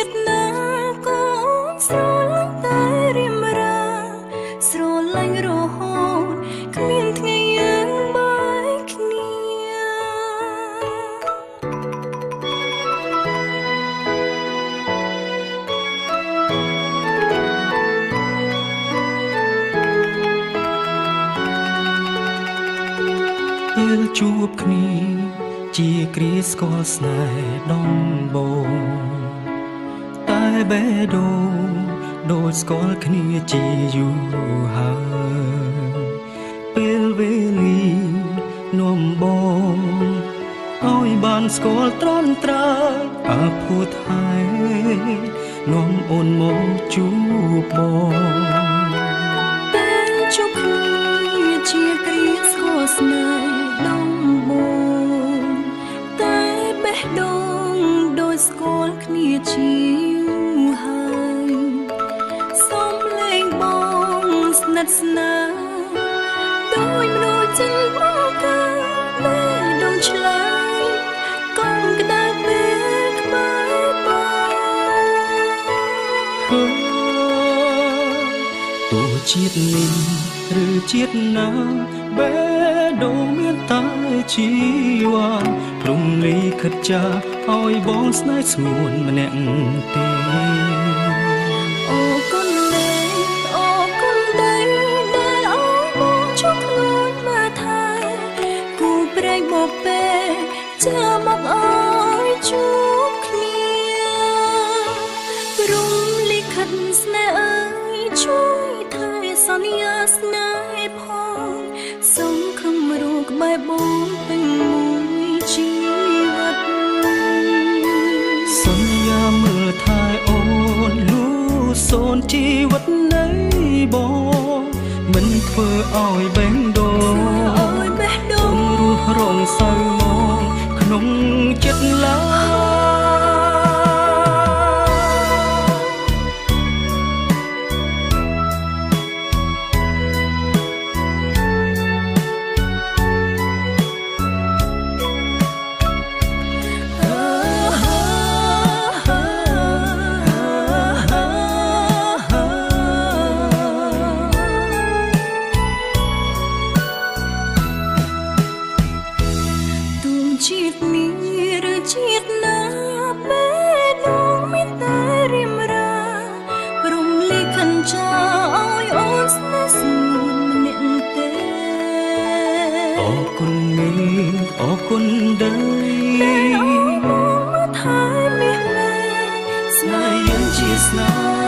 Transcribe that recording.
ជាតិណាក៏ស្រឡាញ់តែរៀមរាស្រឡាញ់រហូតគ្មានថ្ងៃយើងបែកគ្នាពេលជួបគ្នាជាគ្រាស្គាល់ស្នេហ៍ដំបូងតែបេះដូងដូចស្គាល់គ្នាជាយូរហើយពេលវេលានាំបងឲ្យបានស្គាល់ត្រង់ត្រើយអាភូតហើយនាំអូនមកជួបបងពេលជួបគ្នាជាគ្រាស្គាល់ស្នេហ៍ដំបូងតែបេះដូងដូចស្គាល់គ្នាជាយូរហើយសូមលេងបងស្និទ្ធស្នាលដោយមនុស្សចិនមកកាបេះដូងឆ្លើយកុំក្តៅពេលក្បែរបងទោះជាតិនេះឬជាតិណាបេះដូងមានតែជីវ៉ាព្រមលិខិតចាឲ្យបងស្នេហ៍ស្ងួនម្នាក់ទេអូគុណលេអូគុណដីដែលអោយបងជួបខ្លួនមកថែគូព្រេងបបេចាំមកអើយជួបគ្នាព្រមលិខិតស្នេហ៍អើយជួយថែសន្យាស្នេហ៍ផងសូមខំរੂក្បែរបងពេញមួយជីវិតសន្យាមើលថែអូនលូសូនជីវិតនៃបងមិនធ្វើឲ្យបេះដូងរស់រងសៅមកក្នុងចិត្តឡើជាតិនេះឬជាតិណាបេះដូងមានតែរៀមរាព្រមលិខិតចាឲ្យអូនស្នេហ៍ស្ងួនម្នាក់ទេអរគុណមេអរគុណដីដែលអូនមកថែមាសលេស្នេហ៍យើងជាស្នេហ៍